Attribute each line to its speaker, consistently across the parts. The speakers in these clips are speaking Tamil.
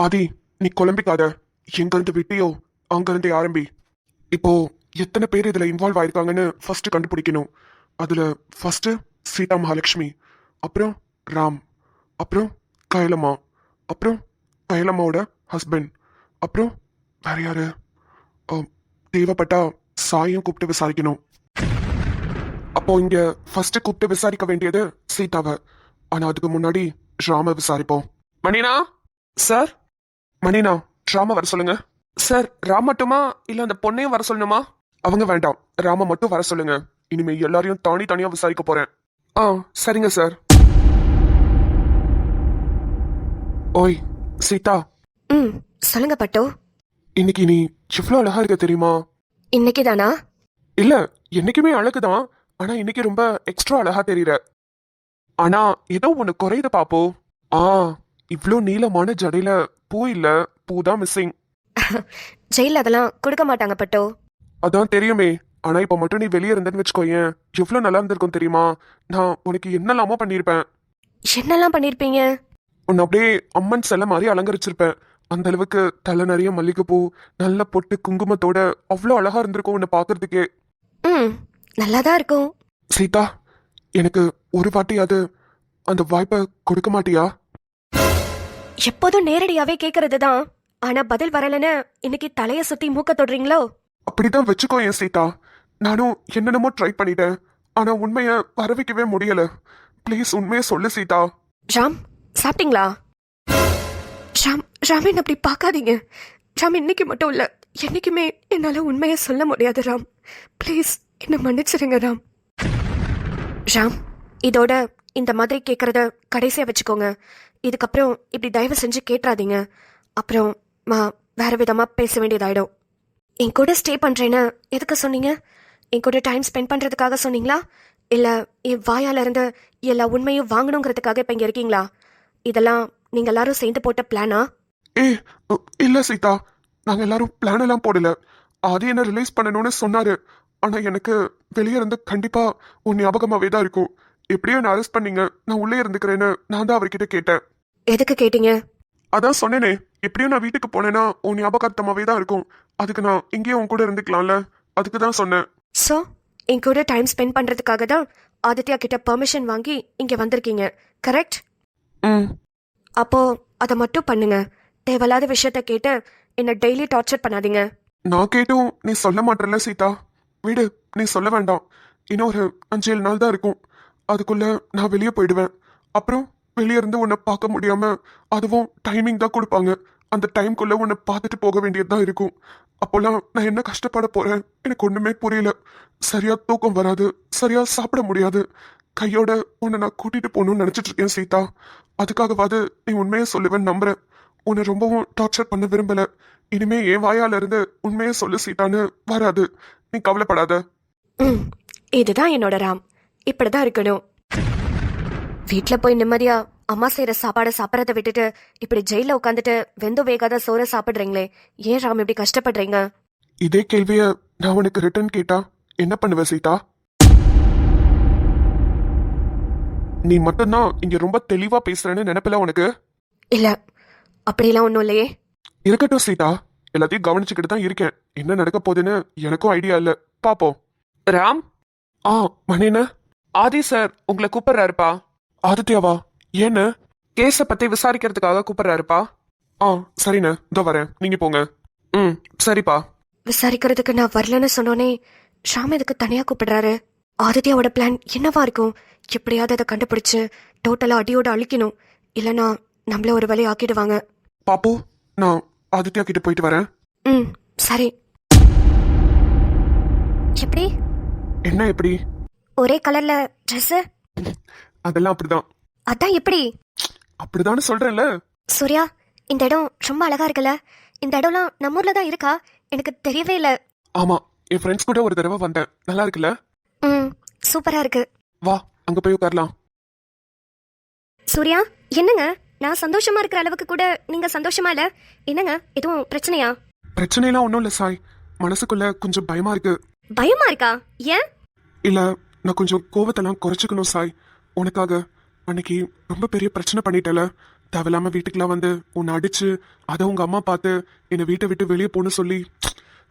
Speaker 1: ஆதி, நீ குழம்பிக்காத. எங்கிருந்து விட்டியோ அங்கிருந்து ஆரம்பி. இப்போ எத்தனை பேர் இதுல இன்வால்வ் ஆயிருக்காங்கன்னு ஃபர்ஸ்ட் கண்டுபிடிக்கணும். அதுல ஃபர்ஸ்ட் சீதா மகாலட்சுமி, அப்புறம் ராம், அப்புறம் கைலம்மா, அப்புறம் கைலம்மாவோட ஹஸ்பண்ட், அப்புறம் வேற யாரு? தேவைப்பட்டா சாயும் கூப்பிட்டு விசாரிக்கணும். அப்போ இங்க ஃபர்ஸ்ட் கூப்பிட்டு விசாரிக்க வேண்டியது சீதாவை. ஆனா அதுக்கு முன்னாடி ராம விசாரிப்போம். மணினா சார், மணினா ராம வர சொல்லுங்க. சார், ராம் மட்டுமா இல்ல அந்த பொண்ணையும் வர சொல்லணுமா? அவங்க வேண்டாம், ராம மட்டும் வர சொல்லுங்க. இனிமே எல்லாரையும் தனியா விசாரிக்க போறேன். சரிங்க சார். ஓய் சீதா.
Speaker 2: சொல்லுங்க பட்டு.
Speaker 1: இன்னைக்கு நீ எவ்வளவு அழகா இருக்க தெரியுமா?
Speaker 2: இன்னைக்கு தானா?
Speaker 1: இல்ல, என்னைக்குமே அழகுதான். ஆனா இன்னைக்கு ரொம்ப எக்ஸ்ட்ரா அழகா தெரியற. ஆனா ஏதோ ஒண்ணு குறையுது பாப்போ. இவ்ளோ நீளமான ஜடையில பூ இல்ல, பூதான் மிஸ்ஸிங்.
Speaker 2: ஜெயில அதெல்லாம் கொடுக்க மாட்டாங்க பட்டு.
Speaker 1: அதான் தெரியுமே. ஆனா இப்ப மட்டும் நீ வெளியே இருந்தேன்னு வச்சுக்கோயேன், எவ்வளவு நல்லா இருந்திருக்கும் தெரியுமா? நான் உனக்கு என்னெல்லாமோ பண்ணிருப்பேன்.
Speaker 2: என்னெல்லாம் பண்ணிருப்பீங்க?
Speaker 1: உன்னை அப்படியே அம்மன் சிலை மாதிரி அலங்கரிச்சிருப்பேன். அந்த அளவுக்கு தலை நிறைய மல்லிகைப்பூ, நல்ல பொட்டு குங்குமத்தோட அவ்வளோ அழகா இருந்திருக்கும் உன்னை பாக்குறதுக்கே.
Speaker 2: நல்லாதான் இருக்கும்.
Speaker 1: சீதா, எனக்கு ஒரு வாட்டியாவது அந்த வாய்ப்பை கொடுக்க மாட்டியா?
Speaker 2: எப்போதும் நேரடியாவே கேக்குறது தான். ஆனா பதில் வரலன்னு இன்னைக்கு தலைய சுத்தி மூக்க தொடுறீங்களோ?
Speaker 1: அப்படிதான் வச்சுக்கோ என் சீதா. நானும் என்னென்னமோ ட்ரை பண்ணிட்டேன். ஆனா உண்மைய வர வைக்கவே முடியல. ப்ளீஸ் உண்மைய சொல்லு சீதா.
Speaker 2: ராம், சாப்பிட்டீங்களா? ராம் என்ன அப்படி பார்க்காதீங்க. ராம், இன்னைக்கு மட்டும் இல்ல, என்னைக்குமே என்னால உண்மையை சொல்ல முடியாது ராம். ப்ளீஸ் என்ன மன்னிச்சிருங்க ராம். ராம், இதோட இந்த மாதிரி கேட்கறத கடைசியா வச்சுக்கோங்க. இதுக்கப்புறம் இப்படி தயவு செஞ்சு கேட்டுறாதீங்க. அப்புறம் வேற விதமா பேச வேண்டியதாயிடும். என் கூட ஸ்டே பண்றேன்னு எதுக்கு சொன்னீங்க? என் கூட டைம் ஸ்பெண்ட் பண்றதுக்காக சொன்னீங்களா, இல்ல என் வாயால இருந்து எல்லா உண்மையும் வாங்கணுங்கிறதுக்காக இப்ப இங்க இருக்கீங்களா? இதெல்லாம் நீங்க எல்லாரும் சேர்ந்து போட்ட பிளானா?
Speaker 1: இல்ல சீதா, நாங்க எல்லாரும் பிளான் எல்லாம் போடல. அது என்ன ரிலீஸ் பண்ணணும்னு சொன்னாரு. ஆனா எனக்கு வெளியே இருந்து கண்டிப்பா உன் ஞாபகமாவே தான் இருக்கும். எப்படியோ என்ன அரெஸ்ட் பண்ணீங்க, நான் உள்ளே இருந்துக்கிறேன்னு நான் தான் அவர்கிட்ட கேட்டேன்.
Speaker 2: எதுக்கு கேட்டீங்க?
Speaker 1: அதான் சொன்னேனே, எப்படியும் நான் வீட்டுக்கு போனேன்னா உன் ஞாபகார்த்தமாவே தான் இருக்கும். அதுக்கு நான் இங்கேயே உன் கூட இருந்துக்கலாம்ல, அதுக்கு தான் சொன்னேன்.
Speaker 2: சோ, என் கூட டைம் ஸ்பெண்ட் பண்றதுக்காக தான் ஆதித்யா கிட்ட பெர்மிஷன் வாங்கி இங்க வந்திருக்கீங்க, கரெக்ட்? அப்போ அதை மட்டும் பண்ணுங்க. தேவையில்லாத விஷயத்த கேட்டு என்ன டெய்லி டார்ச்சர் பண்ணாதீங்க.
Speaker 1: நான் கேட்டும் நீ சொல்ல மாட்டேல சீதா. விடு, நீ சொல்ல வேண்டாம். இன்னும் ஒரு 5-7 நாள் தான் இருக்கும். அதுக்குள்ள நான் வெளியே போயிடுவேன். அப்புறம் வெளியே இருந்து உன்னை பார்க்க முடியாம, அதுவும் டைமிங் தான் கொடுப்பாங்க. அந்த டைம்குள்ள உன்னை பார்த்துட்டு போக வேண்டியதுதான் இருக்கும். அப்போல்லாம் நான் என்ன கஷ்டப்பட போறேன் எனக்கு ஒண்ணுமே புரியல. சரியா தூக்கம் வராது, சரியா சாப்பிட முடியாது. கையோட உன்னை நான் கூட்டிட்டு போகணும்னு நினைச்சிட்டு இருக்கேன் சீதா. அதுக்காகவாது நீ உண்மையை சொல்லுவேன்னு நம்புறேன். உன்னை ரொம்பவும் டார்ச்சர் பண்ண விரும்பல. இனிமே என் வாயால இருந்து உண்மையை சொல்லு சீதான்னு வராது. நீ கவலைப்படாத.
Speaker 2: இதுதான் என்னோட ராம். இப்படிதான் இருக்கணும். வீட்டுல போய் நிம்மதியா அம்மா செய்யற சாப்பாடை சாப்பிடறத விட்டுட்டு இப்படி ஜெயில உட்காந்துட்டு வெந்து வேகாத சோற சாப்பிடுறீங்களே, ஏன் ராம் இப்படி கஷ்டப்படுறீங்க?
Speaker 1: இதே கேள்விய நான் உனக்கு ரிட்டர்ன் கேட்டா என்ன பண்ணுவ சீதா? நீ மட்டும்தான் இங்க ரொம்ப தெளிவா பேசுறேன்னு நினைப்பல உனக்கு?
Speaker 2: இல்ல, அப்படிலாம் ஒண்ணும் இல்லையே.
Speaker 1: இருக்கட்டும் சீதா, எல்லாத்தையும் கவனிச்சுக்கிட்டு தான் இருக்கேன். என்ன நடக்க போகுதுன்னு எனக்கும் ஐடியா இல்ல, பாப்போம். ராம், மணின ஆதி சார் உங்களை கூப்பிடுறாருப்பா. ஆதித்யாவா? ஏன்னு? கேஸ பத்தி விசாரிக்கிறதுக்காக கூப்பிடுறாருப்பா. சரிண்ணே, இதோ வரேன், நீங்க போங்க. சரிப்பா.
Speaker 2: விசாரிக்கிறதுக்கு நான் வரலன்னு சொன்னோனே ஷாம் எதுக்கு தனியா கூப்பிடுறாரு? ஆதித்யாவோட பிளான் என்னவா இருக்கும்? எப்படியாவது அதை கண்டுபிடிச்சு டோட்டலா அடியோட அழிக்கணும். இல்லைன்னா நம்மள ஒரு வழி ஆக்கிடுவாங்க.
Speaker 1: பாப்பு, நான் ஆதித்யா கிட்ட போயிட்டு வரேன்.
Speaker 2: சரி. எப்படி?
Speaker 1: என்ன எப்படி?
Speaker 2: ஒரே கலர்ல ட்ரெஸ்?
Speaker 1: அதெல்லாம் அப்படிதான்.
Speaker 2: அதான் எப்படி?
Speaker 1: அப்படிதான்னு சொல்றேன்ல.
Speaker 2: சூர்யா, இந்த இடம் ரொம்ப அழகா இருக்குல்ல? இந்த இடம்லாம் நம்ம ஊர்ல தான் இருக்கா? எனக்கு தெரியவே இல்ல.
Speaker 1: ஆமா, என் ஃப்ரெண்ட்ஸ் கூட ஒரு தடவை வந்தேன். நல்லா இருக்குல்ல?
Speaker 2: சூப்பரா இருக்கு.
Speaker 1: வா, அங்க போய் உட்காரலாம்.
Speaker 2: சூர்யா, என்னங்க? நான் சந்தோஷமா இருக்கிற அளவுக்கு கூட நீங்க சந்தோஷமா இல்ல. என்னங்க, எதுவும் பிரச்சனையா?
Speaker 1: பிரச்சனைலாம் ஒன்றும் இல்லை சாய். மனசுக்குள்ள கொஞ்சம் பயமா இருக்கு.
Speaker 2: பயமா இருக்கா? ஏன்?
Speaker 1: இல்ல, நான் கொஞ்சம் கோவத்தெல்லாம் குறைச்சிக்கணும் சாய். உனக்காக அன்னைக்கு ரொம்ப பெரிய பிரச்சனை பண்ணிட்டல. தேவையில்லாம வீட்டுக்குலாம் வந்து உன்னை அடிச்சு அதை உங்க அம்மா பார்த்து என்னை வீட்டை விட்டு வெளியே போன்னு சொல்லி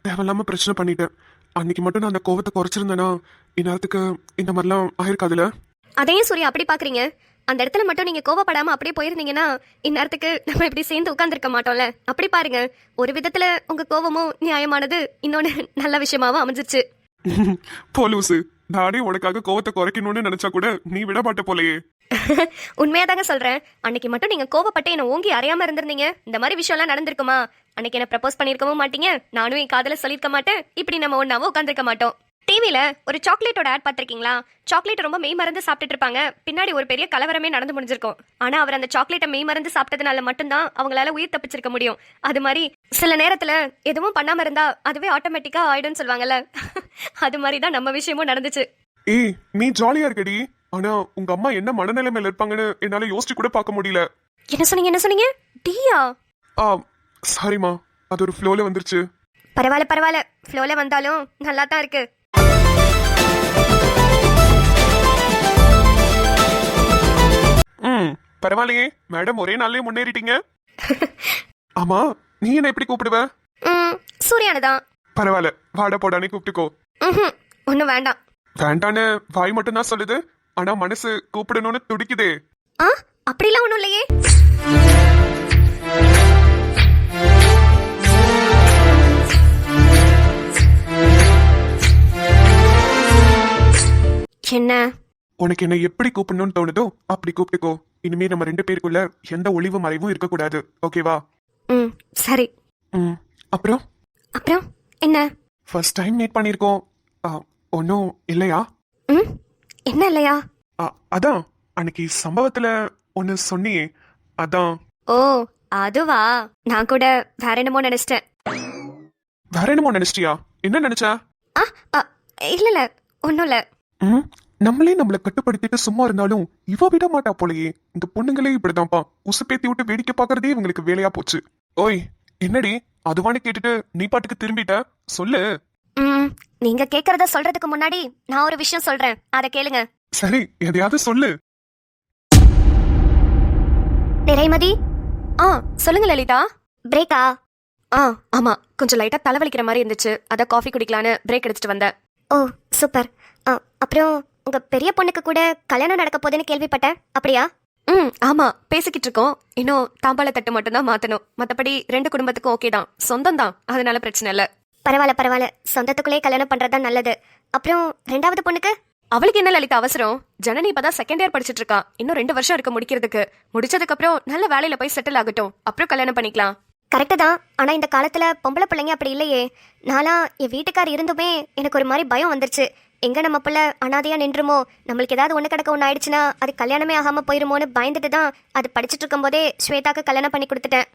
Speaker 1: தேவையில்லாம பிரச்சனை பண்ணிட்டேன். அன்னைக்கு மட்டும் நான் அந்த கோவத்தை குறைச்சிருந்தேன்னா இந்நேரத்துக்கு இந்த மாதிரிலாம் ஆயிருக்காதுல.
Speaker 2: அதையும் சூர்யா அப்படி பாக்குறீங்க? அந்த இடத்துல மட்டும் நீங்க கோவப்படாம அப்படியே போயிருந்தீங்கன்னா இந்நேரத்துக்கு நம்ம இப்படி சேர்ந்து உட்கார்ந்துருக்க மாட்டோம்ல. அப்படி பாருங்க, ஒரு விதத்துல உங்க கோவமும் நியாயமானது, இன்னொன்னு நல்ல விஷயமாவும் அமைஞ்சிருச்சு.
Speaker 1: போலூசு, நானே உனக்காக கோவத்தை குறைக்கணும்னு நினைச்சா கூட நீ விட மாட்ட போலயே.
Speaker 2: உண்மையாதாங்க சொல்றேன். அன்னைக்கு மட்டும் நீங்க கோவப்பட்டு என்ன ஓங்கி அறியாம இருந்திருந்தீங்க, இந்த மாதிரி விஷயம் எல்லாம் நடந்திருக்குமா? அன்னைக்கு என்ன ப்ரப்போஸ் பண்ணிருக்கவும் மாட்டீங்க, நானும் என் காதல சொல்லிருக்க மாட்டேன், இப்படி நம்ம ஒன்னாவும் உட்காந்துருக்க மாட்டோம். டிவில ஒரு சாக்லேட்டோட ஆட் பார்த்திருக்கீங்களா? சாக்லேட் ரொம்ப மெய் மறந்து சாப்பிட்டுட்டு இருப்பாங்க, பின்னாடி ஒரு பெரிய கலவரமே நடந்து முடிஞ்சிருக்கும். ஆனா அவர் அந்த சாக்லேட்டை மெய் மறந்து சாப்பிட்டதுனால மட்டும்தான் அவங்களால உயிர் தப்பிச்சிருக்க முடியும். அது மாதிரி சில நேரத்துல எதுவும் பண்ணாம இருந்தா அதுவே ஆட்டோமேட்டிக்கா ஆயிடும்னு சொல்லுவாங்கல்ல. அது மாதிரி தான் நம்ம விஷயமும் நடந்துச்சு.
Speaker 1: ஏய், நீ ஜாலியா இருக்கடி. ஆனா உங்க அம்மா என்ன மனநிலைமையில இருப்பாங்கன்னு என்னால யோசிச்சு கூட பார்க்க முடியல.
Speaker 2: என்ன சொன்னீங்க? என்ன சொன்னீங்க? டீயா?
Speaker 1: சாரிமா, அது ஒரு ஃப்ளோல வந்துருச்சு.
Speaker 2: பரவாயில்ல பரவாயில்ல, ஃப்ளோல வந்தாலும் நல்லா தான் இருக்கு.
Speaker 1: பரவாயில்லையே மேடம், ஒரே நாள்லயே முன்னேறிட்டீங்க. ஆமா, நீ என்ன எப்படி கூப்பிடுவ?
Speaker 2: சூர்யானதான்.
Speaker 1: பரவாயில்ல, வாட போடானே கூப்பிட்டுக்கோ.
Speaker 2: ஒன்னும் வேண்டாம்.
Speaker 1: வேண்டான்னு வாய் மட்டும் தான் சொல்லுது, ஆனா மனசு கூப்பிடணும்னு துடிக்குதே.
Speaker 2: அப்படிலாம் ஒண்ணும் இல்லையே. என்ன?
Speaker 1: உனக்கு என்ன எப்படி கூப்பிடணும்னு தோணுதோ அப்படி கூப்பிட்டுக்கோ. இனிமே நம்ம 2 பேருக்குள்ள எந்த ஒளிவு மறைவும் இருக்கக்கூடாது, ஓகேவா?
Speaker 2: சரி.
Speaker 1: அப்புறம்
Speaker 2: அப்புறம் என்ன?
Speaker 1: ஃபர்ஸ்ட் டைம் மீட் பண்ணிருக்கோம், ஒன்னும் இல்லையா?
Speaker 2: என்ன இல்லையா?
Speaker 1: அதான் அன்னைக்கு சம்பவத்துல ஒன்னு சொன்னியே, அதான்.
Speaker 2: ஓ அதுவா? நான் கூட வேற என்னமோ நினைச்சிட்டேன்.
Speaker 1: வேற என்னமோ நினைச்சிட்டியா? என்ன நினைச்ச?
Speaker 2: இல்ல இல்ல, ஒன்னும் இல்ல.
Speaker 1: நம்மளே நம்மள கட்டுப்படுத்திட்டு சும்மா இருந்தாலும் இவ விட மாட்டா போலயே. இந்த பொண்ணுங்களே இப்படிதான்ப்பா, உசுப்பேத்தி விட்டு வேடிக்கை பாக்குறதே இவங்களுக்கு வேலையா போச்சு. ஓய், என்னடி அதுவானு கேட்டுட்டு நீ பாட்டுக்கு திரும்பிட்ட? சொல்லு.
Speaker 2: நீங்க கேக்குறத சொல்றதுக்கு முன்னாடி நான் ஒரு விஷயம் சொல்றேன், அத கேளுங்க.
Speaker 1: சரி, எதையாவது சொல்லு.
Speaker 2: நிறைமதி. சொல்லுங்க லலிதா. பிரேக்கா? ஆமா, கொஞ்சம் லைட்டா தலைவலிக்கிற மாதிரி இருந்துச்சு, அத காஃபி குடிக்கலான்னு பிரேக் எடுத்துட்டு வந்தேன். ஓ சூப்பர். அப்புறம் உங்க பெரிய பொண்ணுக்கு கூட கல்யாணம் நடக்க போகுதுன்னு கேள்விப்பட்டேன், அப்படியா? ஆமா, பேசிக்கிட்டு இருக்கோம். இன்னும் தாம்பாள தட்டு மட்டும் தான் மாத்தணும். மத்தபடி 2 குடும்பத்துக்கும் ஓகே தான், சொந்தம் தான், அதனால பிரச்சனை இல்ல. பரவாயில்ல பரவாயில்ல, சொந்தத்துக்குள்ளே கல்யாணம் பண்றதுதான் நல்லது. அப்புறம் 2வது பொண்ணுக்கு? அவளுக்கு என்ன லலிதா அவசரம்? ஜனனி இப்பதான் செகண்ட் இயர் படிச்சிட்டு இருக்கா, இன்னும் 2 வருஷம் இருக்கு முடிக்கிறதுக்கு. முடிச்சதுக்கு அப்புறம் நல்ல வேலையில போய் செட்டில் ஆகட்டும், அப்புறம் கல்யாணம் பண்ணிக்கலாம். கரெக்டு தான். ஆனா இந்த காலத்துல பொம்பளை பிள்ளைங்க அப்படி இல்லையே. நான்லாம் என் வீட்டுக்கார் இருந்துமே எனக்கு ஒரு மாதிரி பயம் வந்துருச்சு. எங்க நம்ம பிள்ளை அனாதையா நின்றுமோ, நம்மளுக்கு ஏதாவது ஒண்ணு கிடக்க ஒண்ணு ஆயிடுச்சுன்னா அது கல்யாணமே ஆகாம போயிருமோன்னு பயந்துட்டு தான் அது படிச்சுட்டு இருக்கும் போதே ஸ்வேதாக்கு கல்யாணம் பண்ணி கொடுத்துட்டேன்.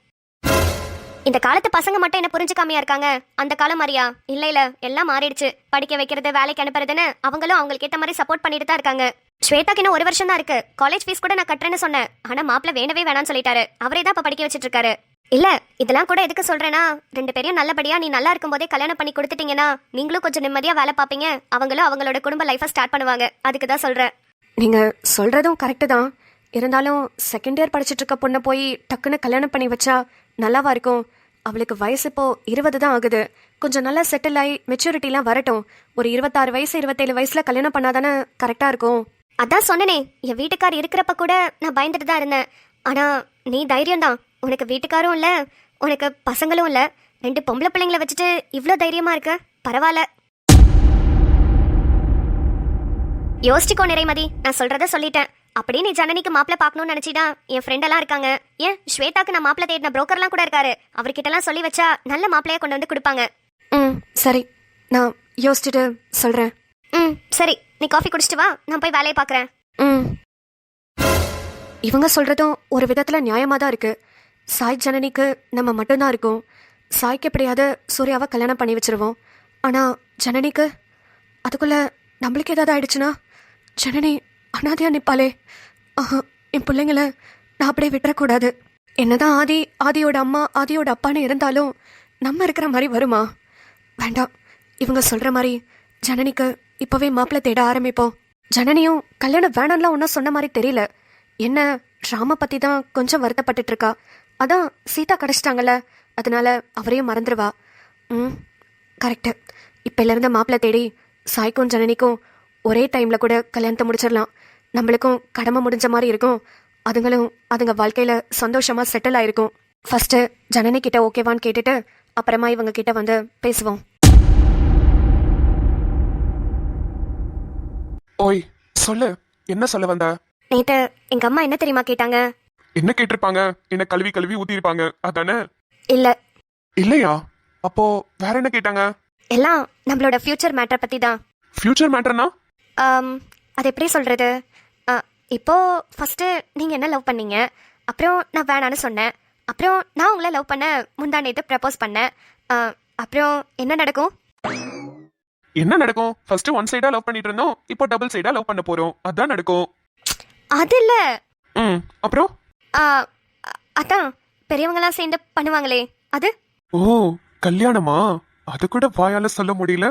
Speaker 2: இந்த காலத்து பசங்க மட்டும் என்ன புரிஞ்சுக்காமையா இருக்காங்க? அந்த காலம் மாதிரியா? இல்ல இல்ல, எல்லாம் மாறிடுச்சு. படிக்க வைக்கிறது, வேலைக்கு அனுப்புறதுன்னு அவங்களும் அவங்களுக்கு ஏத்த மாதிரி சப்போர்ட் பண்ணிட்டு தான் இருக்காங்க. ஸ்வேதாக்கு இன்னும் 1 வருஷம் தான் இருக்கு. காலேஜ் ஃபீஸ் கூட நான் கட்டுறேன்னு சொன்னேன், ஆனா மாப்பிள்ள வேணவே வேணான்னு சொல்லிட்டாரு. அவரே தான் இப்ப படிக்க வச்சிட்டு இருக்காரு. இல்ல, இதெல்லாம் கூட எதுக்கு சொல்றேன்னா, 2 பேரையும் நல்லபடியா நீ நல்லா இருக்கும் போதே கல்யாணம் பண்ணி கொடுத்துட்டீங்கன்னா நீங்களும் கொஞ்சம் நிம்மதியா வேலை பார்ப்பீங்க, அவங்களும் அவங்களோட குடும்ப லைஃபை ஸ்டார்ட் பண்ணுவாங்க. அதுக்கு தான் சொல்றேன். நீங்க சொல்றதும் கரெக்டு தான். இருந்தாலும் செகண்ட் இயர் படிச்சுட்டு இருக்க பொண்ணை போய் டக்குன்னு கல்யாணம் பண்ணி வச்சா நல்லாவா இருக்கும்? அவளுக்கு வயசு இப்போ 20 தான் ஆகுது. கொஞ்சம் நல்லா செட்டில் ஆகி மெச்சூரிட்டிலாம் வரட்டும். ஒரு 26 வயசு 27 வயசுல கல்யாணம் பண்ணாதானே கரெக்டா இருக்கும். அதான் சொன்னனே, என் வீட்டுக்கார் இருக்கிறப்ப கூட நான் பயந்துட்டு தான் இருந்தேன். ஆனா நீ தைரியம் தான். உனக்கு வீட்டுக்காரும் இல்ல, உனக்கு பசங்களும் இல்ல, 2 பொம்பளை பிள்ளைங்களை வச்சுட்டு இவ்ளோ தைரியமா இருக்க, பரவாயில்ல. யோசிச்சுக்கோ நிறைமதி, நான் சொல்றத சொல்லிட்டேன். அப்படி நீ ஜனனிக்கு மாப்பிள்ள பார்க்கணும்னு நினைச்சிட்டா என் ஃப்ரெண்ட் எல்லாம் இருக்காங்க. ஏன் ஸ்வேதாக்கு நான் மாப்பிள்ள தேடின புரோக்கர்லாம் கூட இருக்காரு. அவர்கிட்ட எல்லாம் சொல்லி வச்சா நல்ல மாப்பிள்ளைய கொண்டு வந்து கொடுப்பாங்க. சரி, நான் யோசிச்சுட்டு சொல்றேன். சரி, நீ காஃபி குடிச்சிட்டு வா, நான் போய் வேலையை பார்க்கறேன். இவங்க சொல்றதும் ஒரு விதத்துல நியாயமா தான் இருக்கு. சாய் ஜனனிக்கு நம்ம மட்டும்தான் இருக்கோம். சாய்க்கு எப்படியாவது சூர்யாவை கல்யாணம் பண்ணி வச்சிருவோம். ஆனா ஜனனிக்கு, அதுக்குள்ள நம்மளுக்கு ஏதாவது ஆயிடுச்சுன்னா ஜனனி அனாதையா நிப்பாளே. என் பிள்ளைங்கள நான் அப்படியே விட்டுறக்கூடாது. என்னதான் ஆதியோட அம்மா ஆதியோட அப்பான்னு இருந்தாலும் நம்ம இருக்கிற மாதிரி வருமா? வேண்டாம், இவங்க சொல்ற மாதிரி ஜனனிக்கு இப்பவே மாப்பிள்ளை தேட ஆரம்பிப்போம். ஜனனியும் கல்யாணம் வேணாம்லாம் ஒன்றும் சொன்ன மாதிரி தெரியல. என்ன ராம பற்றி தான் கொஞ்சம் வருத்தப்பட்டுட்டு இருக்கா. அதான் சீதா கிடச்சிட்டாங்கல்ல, அதனால அவரையும் மறந்துடுவா. ம், கரெக்டு. இப்போலேருந்து மாப்பிள்ளை தேடி சாய்க்கும் ஜனனிக்கும் ஒரே டைமில் கூட கல்யாணத்தை முடிச்சிடலாம். நம்மளுக்கும் கடமை முடிஞ்ச மாதிரி இருக்கும், அதுங்களும் அதுங்க வாழ்க்கையில் சந்தோஷமாக செட்டில் ஆயிருக்கும். ஃபஸ்ட்டு ஜனனி கிட்ட ஓகேவான்னு கேட்டுட்டு அப்புறமா இவங்க கிட்ட வந்து பேசுவோம்.
Speaker 1: ஓய், சொல்லு, என்ன சொல்ல வந்த?
Speaker 2: நேற்று எங்கள் அம்மா என்ன தெரியுமா கேட்டாங்க?
Speaker 1: என்ன கேட்டிருப்பாங்க? என்ன கழுவி கழுவி ஊத்திருப்பாங்க அதானே?
Speaker 2: இல்லை,
Speaker 1: இல்லையா? அப்போ வேற என்ன கேட்டாங்க?
Speaker 2: எல்லாம் நம்மளோட ஃப்யூச்சர் மேட்டரை பற்றி தான்.
Speaker 1: ஃபியூச்சர் மேட்டர்னா?
Speaker 2: அது எப்படி சொல்கிறது? இப்போது ஃபஸ்ட்டு நீங்கள் என்ன லவ் பண்ணீங்க, அப்புறம் நான் வேணான்னு சொன்னேன், அப்புறம் நான் உங்களை லவ் பண்ண முந்தா நேற்று ப்ரப்போஸ் பண்ணேன். அப்புறம் என்ன நடக்கும்?
Speaker 1: என்ன நடக்கும்? ஃபர்ஸ்ட் ஒன் சைடா லவ் பண்ணிட்டு இருந்தோம், இப்போ டபுள் சைடா லவ் பண்ண போறோம், அதான் நடக்கும்.
Speaker 2: அது இல்லை.
Speaker 1: அப்புறம்?
Speaker 2: அதான் பெரியவங்களாம் சேர்ந்து பண்ணுவாங்களே அது.
Speaker 1: ஓ, கல்யாணமா? அது கூட வாயால சொல்ல முடியல.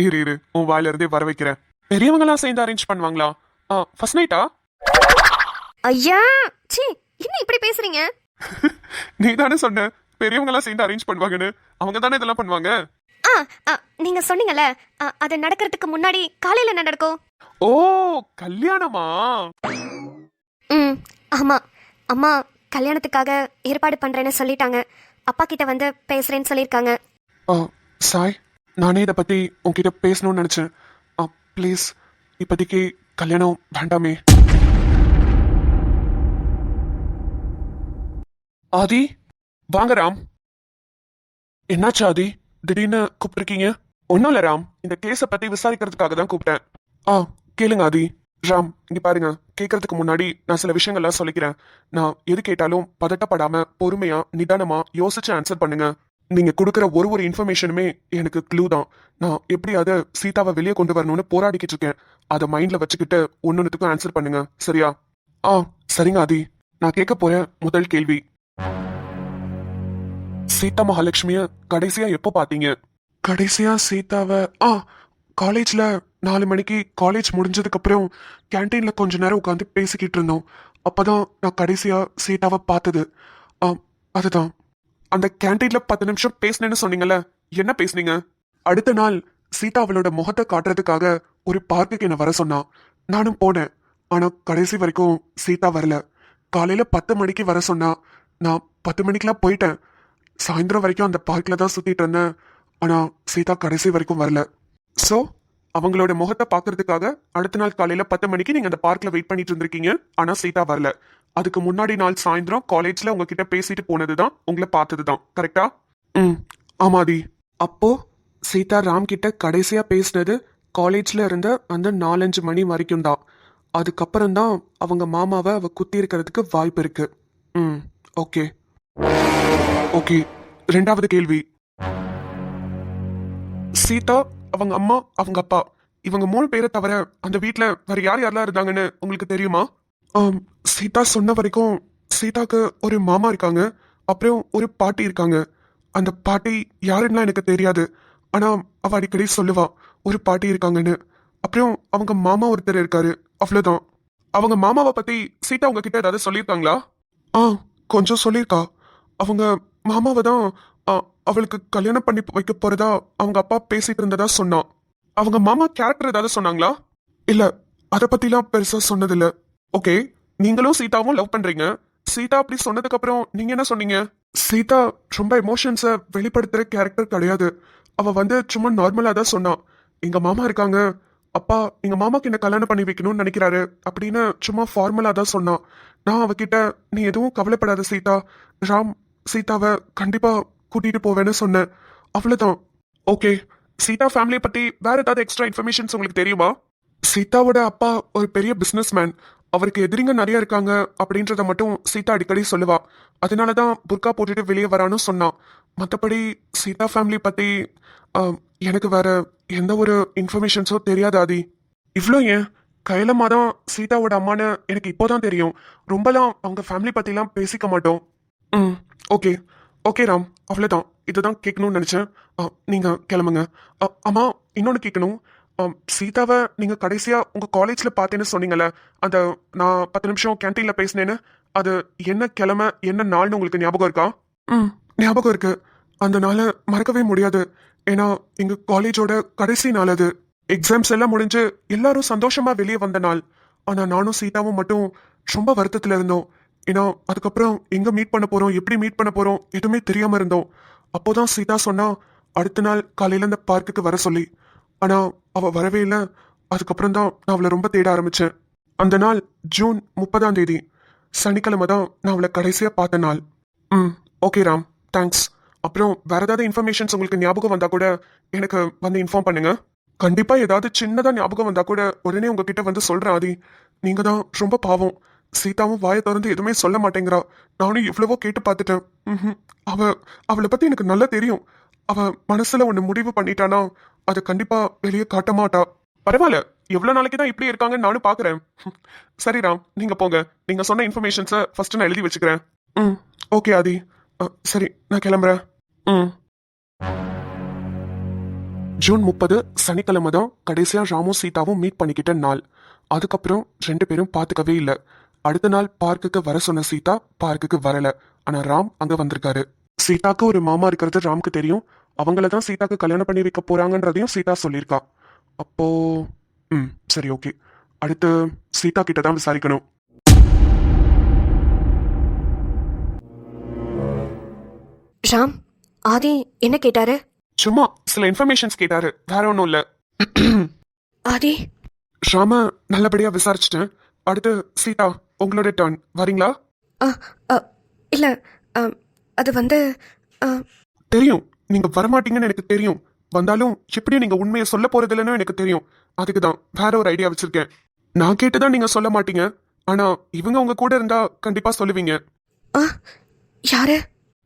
Speaker 1: இரு இரு, உன் வாயில இருந்தே வர வைக்கிறேன். பெரியவங்களாம் சேர்ந்து அரேஞ்ச் பண்ணுவாங்களா? ஃபர்ஸ்ட் நைட்டா?
Speaker 2: ஐயா, சி, என்ன இப்படி பேசுறீங்க?
Speaker 1: நீ தானே சொன்ன பெரியவங்களாம் சேர்ந்து அரேஞ்ச் பண்ணுவாங்கன்னு. அவங்க தானே இதெல்லாம் பண்ணுவாங்க.
Speaker 2: நீங்க சொன்னீங்கல்ல, அது நடக்கிறதுக்கு முன்னாடி காலையில என்ன நடக்கும்?
Speaker 1: ஓ, கல்யாணமா?
Speaker 2: ஆமா, அம்மா கல்யாணத்துக்காக ஏற்பாடு பண்றேன்னு சொல்லிட்டாங்க. அப்பா கிட்ட வந்து பேசுறேன்னு சொல்லியிருக்காங்க.
Speaker 1: சாய், நானே இதை பத்தி உன்கிட்ட பேசணும்னு நினைச்சேன். ப்ளீஸ், இப்போதைக்கு கல்யாணம் வேண்டாமே. ஆதி, வாங்க ராம். என்னாச்சு ஆதி, திடீர்னு கூப்பிட்டுருக்கீங்க? ஒன்றும் இல்லை ராம், இந்த கேஸை பத்தி விசாரிக்கிறதுக்காக தான் கூப்பிட்டேன். கேளுங்க ஆதி. ராம், இங்க பாருங்க, கேட்கறதுக்கு முன்னாடி நான் சில விஷயங்கள்லாம் சொல்லிக்கிறேன். நான் எது கேட்டாலும் பதட்டப்படாம பொறுமையா நிதானமா யோசிச்சு ஆன்சர் பண்ணுங்க. நீங்க கொடுக்குற ஒரு இன்ஃபர்மேஷனுமே எனக்கு க்ளூ தான். நான் எப்படியாவது சீதாவை வெளியே கொண்டு வரணும்னு போராடிக்கிட்டு இருக்கேன். அதை மைண்ட்ல வச்சுக்கிட்டு ஒன்னொன்னுத்துக்கும் ஆன்சர் பண்ணுங்க, சரியா? சரிங்க ஆதி. நான் கேட்க போற முதல் கேள்வி, சீதா மகாலட்சுமிய கடைசியா எப்போ பாத்தீங்க? கடைசியா சீதாவை காலேஜ்ல 4 மணிக்கு காலேஜ் முடிஞ்சதுக்கு அப்புறம் கேன்டீன்ல கொஞ்ச நேரம் உட்காந்து பேசிக்கிட்டு இருந்தோம். அப்பதான் நான் கடைசியா சீதாவை பார்த்தது. அதுதான். அந்த கேன்டீன்ல 10 நிமிஷம் பேசினேன்னு சொன்னீங்கல்ல, என்ன பேசுனீங்க? அடுத்த நாள் சீதா அவளோட முகத்தை காட்டுறதுக்காக ஒரு பார்க்குக்கு என்ன வர சொன்னா. நானும் போனேன். ஆனா கடைசி வரைக்கும் சீதா வரல. காலையில 10 மணிக்கு வர சொன்னா. நான் 10 மணிக்கெல்லாம் போயிட்டேன். சாயந்தரம் வரைக்கும் அந்த பார்க்ல தான் சுத்திட்டு இருந்தேன். ஆனா சீதா கடைசி வரைக்கும் வரல. சோ அவங்களோட முகத்தை பாக்குறதுக்காக அடுத்த நாள் காலையில 10 மணிக்கு நீங்க அந்த பார்க்ல வெயிட் பண்ணிட்டு இருந்திருக்கீங்க. ஆனா சீதா வரல. அதுக்கு முன்னாடி நாள் சாயந்தரம் காலேஜ்ல உங்ககிட்ட பேசிட்டு போனதுதான், உங்களை பார்த்ததுதான், கரெக்டா? ஆமாதி. அப்போ சீதா ராம் கிட்ட கடைசியா பேசினது காலேஜ்ல இருந்த அந்த 4-5 மணி வரைக்கும் தான். அதுக்கப்புறம் தான் அவங்க மாமாவை அவ குத்தி இருக்கிறதுக்கு வாய்ப்பு இருக்கு. Okay okay. ரெண்டாவது கேள்வி, சீதா, அவங்க அம்மா, அவங்க அப்பா, இவங்க 3 பேரை தவிர அந்த வீட்ல வேற யார் யாரெல்லாம் இருந்தாங்கன்னு உங்களுக்கு தெரியுமா? சீதா சொன்ன வரைக்கும் சீதாக்கு ஒரு மாமா இருக்காங்க, அப்புறம் ஒரு பாட்டி இருக்காங்க. அந்த பாட்டி யாருன்னா எனக்கு தெரியாது. ஆனா அவ அடிக்கடி சொல்லுவா ஒரு பாட்டி இருக்காங்கன்னு. அப்புறம் அவங்க மாமா ஒருத்தர் இருக்காரு, அவ்வளவுதான். அவங்க மாமாவை பத்தி சீதா உங்ககிட்ட ஏதாவது சொல்லியிருக்காங்களா? கொஞ்சம் சொல்லியிருக்கா. அவங்க மாமாவை தான் அவளுக்கு கல்யாணம் பண்ணி வைக்க போறதா அவங்க அப்பா பேசிட்டு இருந்ததா சொன்னான். அவங்க மாமா கேரக்டர் ஏதாவது சொன்னாங்களா? இல்ல, அதை பத்திலாம் பெருசா சொன்னதில்ல. ஓகே, நீங்களும் சீதாவும் லவ் பண்றீங்க. சீதா அப்படி சொன்னதுக்கு அப்புறம் நீங்க என்ன சொன்னீங்க? சீதா ரொம்ப எமோஷன்ஸை வெளிப்படுத்துற கேரக்டர் கிடையாது. அவ வந்து சும்மா நார்மலா தான் சொன்னான். எங்க மாமா இருக்காங்க, அப்பா எங்க மாமாக்கு என்ன கல்யாணம் பண்ணி வைக்கணும்னு நினைக்கிறாரு அப்படின்னு சும்மா ஃபார்மலா தான் சொன்னான். நான் அவகிட்ட நீ எதுவும் கவலைப்படாத சீதா, ராம் சீதாவை கண்டிப்பா கூட்டிட்டு போவேன்னு சொன்னேன், அவ்வளவுதான். ஓகே, சீதா ஃபேமிலியை பத்தி வேற ஏதாவது எக்ஸ்ட்ரா இன்ஃபர்மேஷன்ஸ் உங்களுக்கு தெரியுமா? சீதாவோட அப்பா ஒரு பெரிய பிசினஸ் மேன். அவருக்கு எதிரிங்க நிறைய இருக்காங்க அப்படின்றத மட்டும் சீதா அடிக்கடி சொல்லுவா. அதனாலதான் புர்கா போட்டுட்டு வெளியே வரான்னு சொன்னான். மற்றபடி சீதா ஃபேமிலி பத்தி எனக்கு வேற எந்த ஒரு இன்ஃபர்மேஷன்ஸோ தெரியாது ஆதி. இவ்வளோ ஏன், கைலம்மா தான் சீதாவோட அம்மான்னு எனக்கு இப்போதான் தெரியும். ரொம்பலாம் அவங்க ஃபேமிலி பத்திலாம் பேசிக்க மாட்டோம். ஓகே ஓகே ராம், அவ்வளோதான். இதுதான் கேட்கணும்னு நினைச்சேன். நீங்க கிளம்புங்க. அம்மா, இன்னொன்று கேட்கணும். சீதாவை நீங்க கடைசியா உங்க காலேஜ்ல பார்த்தேன்னு சொன்னீங்கல்ல, அந்த நான் 10 நிமிஷம் கேன்டீன்ல பேசினேன்னு, அது என்ன கிழமை என்ன நாள்னு உங்களுக்கு ஞாபகம் இருக்கா? ம், ஞாபகம் இருக்கு. அந்த நாளை மறக்கவே முடியாது. ஏன்னா எங்க காலேஜோட கடைசி நாள் அது. எக்ஸாம்ஸ் எல்லாம் முடிஞ்சு எல்லாரும் சந்தோஷமா வெளியே வந்த நாள். ஆனா நானும் சீதாவும் மட்டும் ரொம்ப வருத்தத்துல இருந்தோம். ஏன்னா அதுக்கப்புறம் எங்க மீட் பண்ண போறோம், எப்படி மீட் பண்ண போறோம் எதுவுமே தெரியாம இருந்தோம். அப்போதான் சீதா சொன்னா அடுத்த நாள் காலையில இந்த பார்க்குக்கு வர சொல்லி. ஆனா அவ வரவே இல்லை. அதுக்கப்புறம் தான் நான் அவளை ரொம்ப தேட ஆரம்பிச்சேன். அந்த நாள் ஜூன் 30ஆம் தேதி, சனிக்கிழமை தான் நான் அவளை கடைசியா பார்த்த நாள். ம், ஓகே ராம், தேங்க்ஸ். அப்புறம் வேற ஏதாவது இன்ஃபர்மேஷன்ஸ் உங்களுக்கு ஞாபகம் வந்தா கூட எனக்கு வந்து இன்ஃபார்ம் பண்ணுங்க. கண்டிப்பா ஏதாவது சின்னதா ஞாபகம் வந்தா கூட உடனே உங்ககிட்ட வந்து சொல்றேன் ஆதி. நீங்க தான் ரொம்ப பாவம். சீதாவும் வாயை திறந்து எதுவுமே சொல்ல மாட்டேங்கிறா. நானும் எவ்வளவோ கேட்டு பார்த்துட்டேன். ம்ஹும். அவளை பத்தி எனக்கு நல்லா தெரியும். அவ மனசுல ஒண்ணு முடிவு பண்ணிட்டானா அதை கண்டிப்பா வெளியே காட்ட மாட்டா. பரவாயில்ல, எவ்வளவு நாளைக்கு தான் இப்படி இருக்காங்கன்னு நானும் பாக்குறேன். சரி ராம், நீங்க போங்க. நீங்க சொன்ன இன்ஃபர்மேஷன்ஸை ஃபர்ஸ்ட் நான் எழுதி வச்சுக்கிறேன். ம், ஓகே ஆதி. சரி, நான் கிளம்புறேன். ம். ஜூன் 30 சனிக்கிழமை தான் கடைசியா ராமும் சீதாவும் மீட் பண்ணிக்கிட்ட நாள். அதுக்கப்புறம் 2 பேரும் பார்த்துக்கவே இல்லை. அடுத்த நாள் பார்க்குக்கு வர சொன்ன சீதா பார்க்குக்கு வரல. ஆனா ராம் அங்க வந்திருக்காரு. சீதாக்கு ஒரு மாமா இருக்கிறது ராம்க்கு தெரியும். அவங்கள தான் சீதாக்கு கல்யாணம் பண்ணி வைக்க போறாங்கன்றதையும் சீதா சொல்லியிருக்கா. அப்போ ம், சரி, ஓகே. அடுத்து சீதா கிட்ட தான் விசாரிக்கணும்.
Speaker 2: ராம், ஆதி என்ன கேட்டாரு?
Speaker 1: சும்மா சில இன்ஃபர்மேஷன்ஸ் கேட்டாரு, வேற ஒன்றும் இல்லை.
Speaker 2: ஆதி,
Speaker 1: ராம நல்லபடியா விசாரிச்சிட்டேன். அடுத்து சீதா, உங்களோட டர்ன். வரீங்களா?
Speaker 2: அ, அ, இல்ல, அ, அது வந்து அ,
Speaker 1: தெரியும், நீங்க வரமாட்டீங்கன்னு எனக்கு தெரியும். வந்தாலும் எப்படியும் நீங்க உண்மையை சொல்ல போறது இல்லைன்னு எனக்கு தெரியும். அதுக்கு தான் வேற ஒரு ஐடியா வச்சிருக்கேன். நான் கேட்டுதான் நீங்க சொல்ல மாட்டீங்க. ஆனா இவங்க உங்க கூட இருந்தா கண்டிப்பா சொல்லுவீங்க.
Speaker 2: அ, யாரு?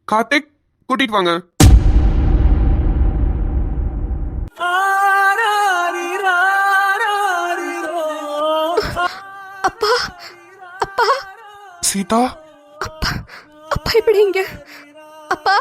Speaker 1: கார்த்திக், கூட்டிட்டு வாங்க.
Speaker 2: அப்பா, அப்பா,
Speaker 1: சீதா,
Speaker 2: அப்பா, அப்பா எப்படி இங்க? அப்பா.